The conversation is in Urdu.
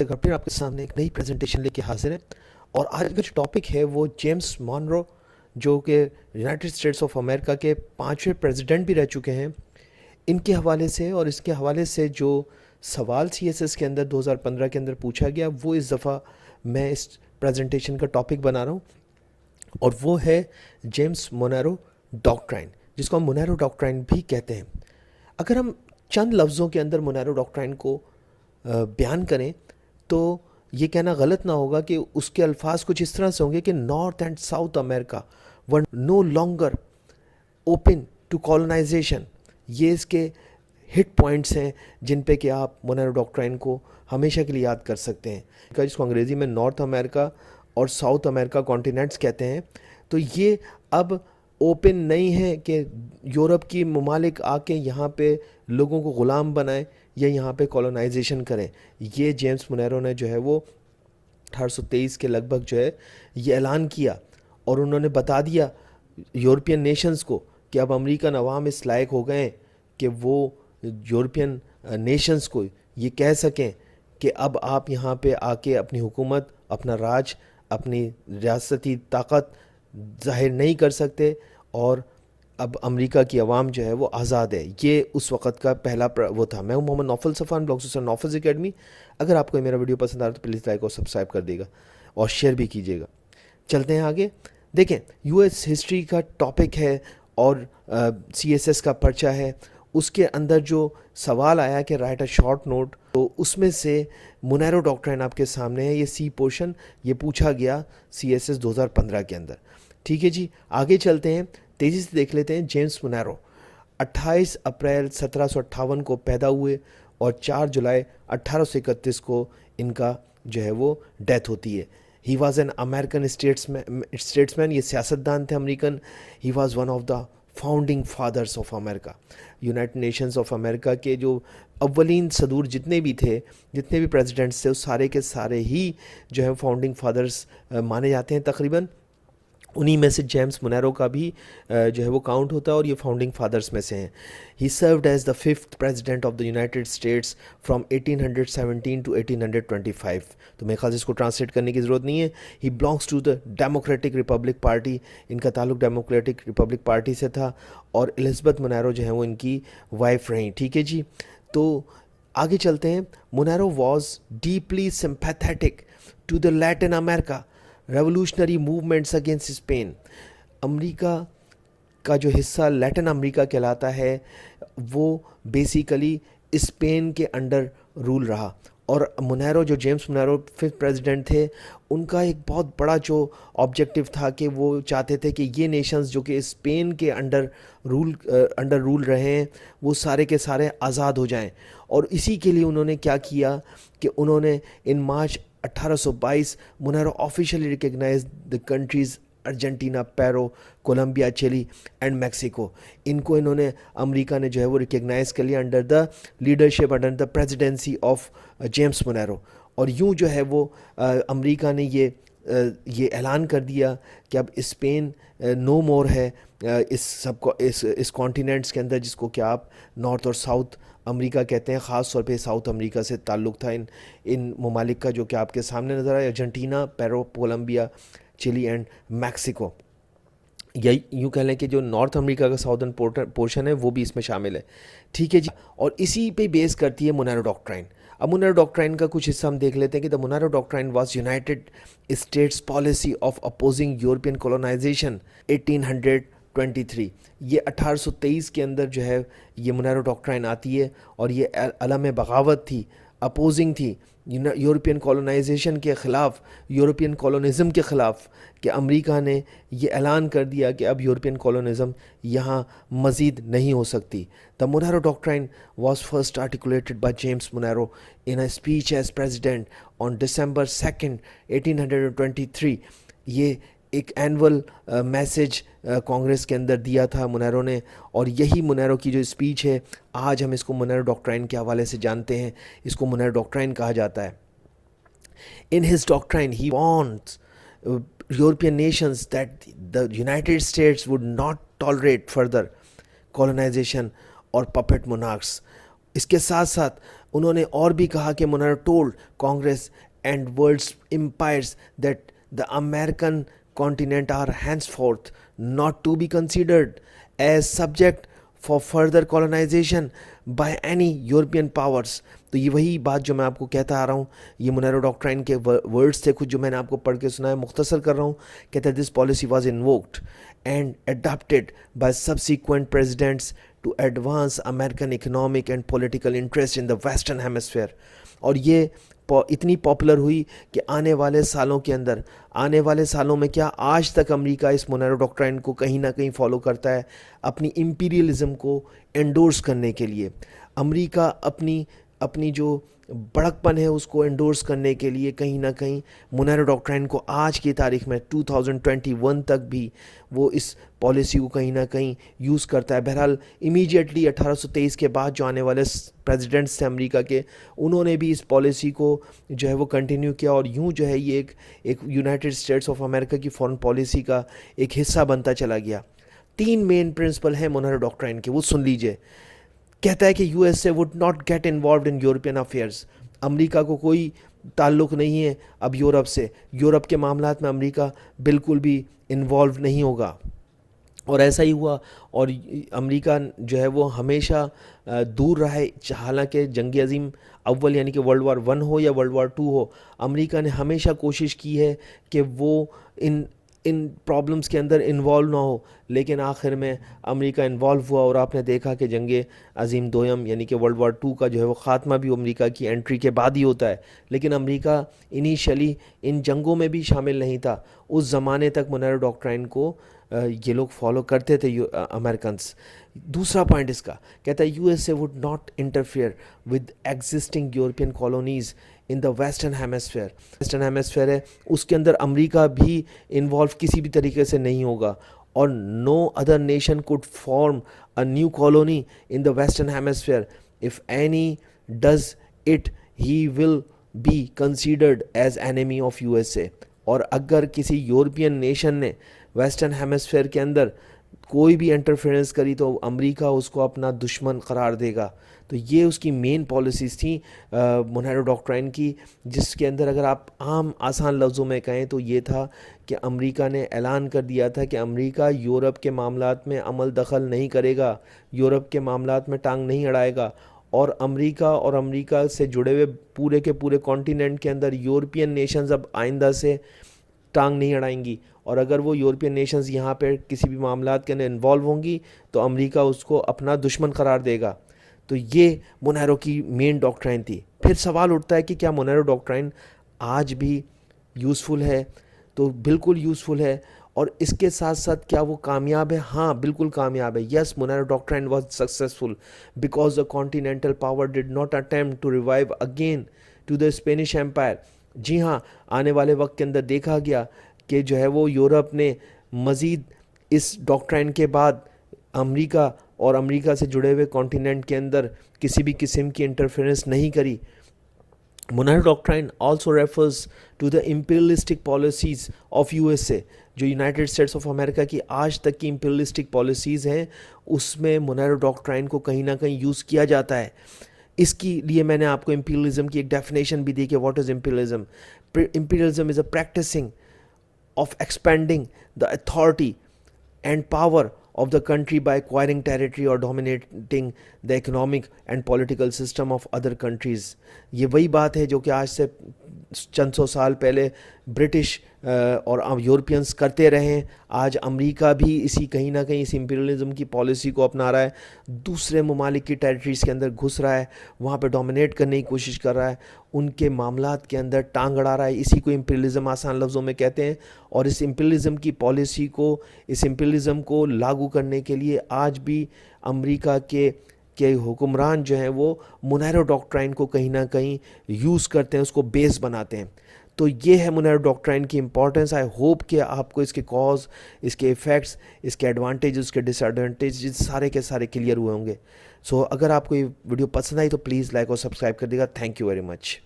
پھر آپ کے سامنے ایک نئی پریزنٹیشن لے کے حاضر ہیں، اور آج کا جو ٹاپک ہے وہ جیمس مونرو، جو کہ یونائٹڈ اسٹیٹس آف امریکہ کے 5ویں پریزیڈنٹ بھی رہ چکے ہیں، ان کے حوالے سے اور اس کے حوالے سے جو سوال CSS کے اندر 2015 کے اندر پوچھا گیا، وہ اس دفعہ میں اس پریزنٹیشن کا ٹاپک بنا رہا ہوں، اور وہ ہے جیمس مونرو ڈاکٹرائن، جس کو ہم مونرو ڈاکٹرائن بھی کہتے ہیں۔ اگر ہم چند لفظوں کے اندر مونرو ڈاکٹرائن کو بیان کریں تو یہ کہنا غلط نہ ہوگا کہ اس کے الفاظ کچھ اس طرح سے ہوں گے کہ north and south America were no longer open to colonization. یہ اس کے ہٹ پوائنٹس ہیں جن پہ کہ آپ مونرو ڈاکٹرائن کو ہمیشہ کے لیے یاد کر سکتے ہیں، جس کو انگریزی میں نارتھ امریکہ اور ساؤتھ امریکہ کانٹیننٹس کہتے ہیں۔ تو یہ اب اوپن نہیں ہے کہ یورپ کی ممالک آ کے یہاں پہ لوگوں کو غلام بنائیں یا یہاں پہ کالونائزیشن کریں۔ یہ جیمس مونرو نے جو ہے وہ 1823 کے لگ بھگ جو ہے یہ اعلان کیا، اور انہوں نے بتا دیا یورپین نیشنز کو کہ اب امریکن عوام اس لائق ہو گئے ہیں کہ وہ یورپین نیشنز کو یہ کہہ سکیں کہ اب آپ یہاں پہ آ کے اپنی حکومت، اپنا راج، اپنی ریاستی طاقت ظاہر نہیں کر سکتے، اور اب امریکہ کی عوام جو ہے وہ آزاد ہے۔ یہ اس وقت کا پہلا وہ تھا۔ میں ہوں محمد نوفل صفان، بلاگز نوفلز اکیڈمی۔ اگر آپ کو یہ میرا ویڈیو پسند آ رہا تو پلیز لائک اور سبسکرائب کر دے گا اور شیئر بھی کیجیے گا۔ چلتے ہیں آگے۔ دیکھیں، US ہسٹری کا ٹاپک ہے اور CSS کا پرچہ ہے، اس کے اندر جو سوال آیا کہ رائٹ اے شارٹ نوٹ، تو اس میں سے مونرو ڈاکٹرائن آپ کے سامنے ہے۔ یہ C پورشن یہ پوچھا گیا CSS 2015 کے اندر۔ ٹھیک ہے جی، آگے چلتے ہیں، تیزی سے دیکھ لیتے ہیں۔ جیمس مونرو 28 اپریل 1758 کو پیدا ہوئے اور 4 جولائی 1831 کو ان کا جو ہے وہ ڈیتھ ہوتی ہے۔ He was an American statesman, یہ سیاستدان تھے American. He was one of the founding fathers of America, United Nations of America کے جو اولین صدور جتنے بھی تھے، جتنے بھی پریزیڈنٹس تھے، اس سارے کے سارے ہی جو ہے فاؤنڈنگ فادرس مانے جاتے ہیں تقریباً۔ انہی میں سے جیمس مونرو کا بھی جو ہے وہ کاؤنٹ ہوتا ہے، اور یہ فاؤنڈنگ فادرز میں سے ہیں۔ He served as the 5th president of the United States from 1817 to 1825۔ تو میرے خیال سے اس کو ٹرانسلیٹ کرنے کی ضرورت نہیں ہے۔ He belongs to the Democratic Republic Party, ان کا تعلق ڈیموکریٹک ریپبلک پارٹی سے تھا، اور الزبتھ مونرو جو ہیں وہ ان کی وائف رہیں۔ ٹھیک ہے جی، تو آگے چلتے ہیں۔ Monroe was deeply sympathetic to the Latin America revolutionary movements against Spain. امریکہ کا جو حصہ لیٹن امریکہ کہلاتا ہے وہ بیسیکلی اسپین کے انڈر رول رہا، اور مونرو جو جیمس مونرو 5th پریزیڈنٹ تھے، ان کا ایک بہت بڑا جو آبجیکٹیو تھا کہ وہ چاہتے تھے کہ یہ نیشنز جو کہ اسپین کے انڈر رول رہے ہیں وہ سارے کے سارے آزاد ہو جائیں، اور اسی کے لیے انہوں نے کیا کیا کہ انہوں نے in March 1822 Monroe officially recognised the countries Argentina, Peru, Colombia, Chile and Mexico. ان کو انہوں نے امریکہ نے جو ہے وہ ریکگنائز کر لیا under the leadership, under the presidency of James Monroe. اور یوں جو ہے وہ امریکہ نے یہ اعلان کر دیا کہ اب اسپین نو مور ہے اس سب کو اس کانٹیننٹس کے اندر، جس کو کہ آپ نارتھ اور ساؤتھ امریکہ کہتے ہیں۔ خاص طور پہ ساؤتھ امریکہ سے تعلق تھا ان ممالک کا جو کہ آپ کے سامنے نظر آئے، Argentina, Peru, Colombia, Chile and Mexico. یا یوں کہہ لیں کہ جو نارتھ امریکہ کا ساؤدرن پورشن ہے وہ بھی اس میں شامل ہے۔ ٹھیک ہے جی، اور اسی پہ بیس کرتی ہے مونرو ڈاکٹرائن۔ اب مونرو ڈاکٹرائن کا کچھ حصہ ہم دیکھ لیتے ہیں کہ the Monroe doctrine was United States policy of opposing European colonisation 1823۔ یہ 1823 کے اندر جو ہے یہ مونرو ڈاکٹرائن آتی ہے، اور یہ علم بغاوت تھی، اپوزنگ تھی یورپین کولونائزیشن کے خلاف، یورپین کولونزم کے خلاف، کہ امریکہ نے یہ اعلان کر دیا کہ اب یورپین کولونزم یہاں مزید نہیں ہو سکتی۔ The Monroe doctrine was first articulated by James Monroe in a speech as president on December 2, 1823۔ یہ ایک اینول میسج کانگریس کے اندر دیا تھا مونرو نے، اور یہی مونرو کی جو اسپیچ ہے آج ہم اس کو مونرو ڈاکٹرائن کے حوالے سے جانتے ہیں، اس کو مونرو ڈاکٹرائن کہا جاتا ہے۔ In his doctrine he wants European nations that the United States would not tolerate further colonization or puppet monarchs۔ اس کے ساتھ ساتھ انہوں نے اور بھی کہا کہ Monroe told Congress and worlds empires that the American continent are henceforth not to be considered as subject for further colonization by any European powers. تو یہ وہی بات جو میں آپ کو کہتا آ رہا ہوں، یہ مونیرو ڈاکٹرائن کے ورڈز تھے کچھ جو میں نے آپ کو پڑھ کے سنا ہے، مختصر کر رہا ہوں. کہتا ہے this policy was invoked and adapted by subsequent presidents to advance American economic and political interest in the western hemisphere. اور یہ اتنی پاپولر ہوئی کہ آنے والے سالوں میں کیا آج تک امریکہ اس مونیرو ڈاکٹرائن کو کہیں نہ کہیں فالو کرتا ہے اپنی امپیریلزم کو انڈورس کرنے کے لیے. امریکہ اپنی جو بڑک پن ہے اس کو انڈورس کرنے کے لیے کہیں نہ کہیں مونیرو ڈاکٹرائن کو آج کی تاریخ میں 2021 تک بھی وہ اس پالیسی کو کہیں نہ کہیں یوز کرتا ہے. بہرحال امیجیٹلی 1823 کے بعد جو آنے والے پریزیڈنٹس تھے امریکہ کے، انہوں نے بھی اس پالیسی کو جو ہے وہ کنٹینیو کیا، اور یوں جو ہے یہ ایک یونائٹڈ اسٹیٹس آف امریکہ کی فارن پالیسی کا ایک حصہ بنتا چلا گیا. 3 مین پرنسپل ہیں مونیرو ڈاکٹرائن کے، وہ سن لیجئے. کہتا ہے کہ U S A would not get involved in European affairs. امریکہ کو کوئی تعلق نہیں ہے اب یورپ سے، یورپ کے معاملات میں امریکہ بالکل بھی انوالو نہیں ہوگا. اور ایسا ہی ہوا، اور امریکہ جو ہے وہ ہمیشہ دور رہا ہے. حالانکہ جنگ عظیم اول یعنی کہ ورلڈ وار 1 ہو یا ورلڈ وار 2 ہو، امریکہ نے ہمیشہ کوشش کی ہے کہ وہ ان پرابلمس کے اندر انوالو نہ ہو، لیکن آخر میں امریکہ انوالو ہوا. اور آپ نے دیکھا کہ جنگ عظیم دوم یعنی کہ ورلڈ وار 2 کا جو ہے وہ خاتمہ بھی امریکہ کی انٹری کے بعد ہی ہوتا ہے. لیکن امریکہ انیشلی ان جنگوں میں بھی شامل نہیں تھا. اس زمانے تک مونیرو ڈاکٹرائن کو یہ لوگ فالو کرتے تھے امریکنس. دوسرا پوائنٹ اس کا کہتا ہے you S A would not interfere with existing European colonies in the western hemisphere ہے، اس کے اندر امریکہ بھی انوالو کسی بھی طریقے سے نہیں ہوگا. اور no other nation could form a new colony in the western hemisphere. If any does it he will be considered as enemy of U S A. اور اگر کسی یورپین نیشن نے ویسٹرن ہیمسفیئر کے اندر کوئی بھی انٹرفیئرنس کری تو امریکہ اس کو اپنا دشمن قرار دے گا. تو یہ اس کی مین پالیسیز تھیں مونیرو ڈاکٹرائن کی، جس کے اندر اگر آپ آسان لفظوں میں کہیں تو یہ تھا کہ امریکہ نے اعلان کر دیا تھا کہ امریکہ یورپ کے معاملات میں عمل دخل نہیں کرے گا، یورپ کے معاملات میں ٹانگ نہیں اڑائے گا. اور امریکہ سے جڑے ہوئے پورے کے پورے کانٹیننٹ کے اندر یورپین نیشنز اب آئندہ سے ٹانگ نہیں اڑائیں گی. اور اگر وہ یورپین نیشنز یہاں پہ کسی بھی معاملات کے اندر انوالو ہوں گی تو امریکہ اس کو اپنا دشمن قرار دے گا. تو یہ مونیرو کی مین ڈاکٹرائن تھی. پھر سوال اٹھتا ہے کہ کیا مونیرو ڈاکٹرائن آج بھی یوزفل ہے؟ تو بالکل یوزفل ہے. اور اس کے ساتھ ساتھ کیا وہ کامیاب ہے؟ ہاں بالکل کامیاب ہے. Yes, Monroe doctrine was successful because the continental power did not attempt to revive again to the Spanish empire. جی ہاں، آنے والے وقت کے اندر دیکھا گیا کہ جو ہے وہ یورپ نے مزید اس ڈاکٹرائن کے بعد امریکہ اور امریکہ سے جڑے ہوئے کانٹیننٹ کے اندر کسی بھی قسم کی انٹرفیئرنس نہیں کری. Monroe doctrine also refers to the imperialistic policies of U S A. جو یونائٹڈ اسٹیٹس آف امریکہ کی آج تک کی امپیریلسٹک پالیسیز ہیں اس میں مونیرو ڈاکٹرائن کو کہیں نہ کہیں یوز کیا جاتا ہے. اس کی لیے میں نے آپ کو امپیریلزم کی ایک ڈیفینیشن بھی دی کہ what is imperialism. Imperialism is a practicing of expanding the authority and power of the country by acquiring territory or dominating the economic and political system of other countries. یہ وہی بات ہے جو کہ آج سے چند سو سال پہلے برٹش اور یورپینز کرتے رہے. آج امریکہ بھی اسی کہیں نہ کہیں اس امپیریلزم کی پالیسی کو اپنا رہا ہے. دوسرے ممالک کی ٹیریٹریز کے اندر گھس رہا ہے، وہاں پہ ڈومینیٹ کرنے کی کوشش کر رہا ہے، ان کے معاملات کے اندر ٹانگ اڑا رہا ہے. اسی کو امپیریلزم آسان لفظوں میں کہتے ہیں. اور اس امپیریلزم کی پالیسی کو، اس امپیریلزم کو لاگو کرنے کے لیے آج بھی امریکہ کے حکمران جو ہیں وہ مونیرو ڈاکٹرائن کو کہیں نہ کہیں یوز کرتے ہیں، اس کو بیس بناتے ہیں. تو یہ ہے مونیرو ڈاکٹرائن کی امپورٹنس. آئی ہوپ کہ آپ کو اس کے کاز، اس کے ایفیکٹس، اس کے ایڈوانٹیج، اس کے ڈس ایڈوانٹیج سارے کے سارے کلیئر ہوئے ہوں گے. سو اگر آپ کو یہ ویڈیو پسند آئی تو پلیز لائک اور سبسکرائب کر دیے گا. Thank you very much.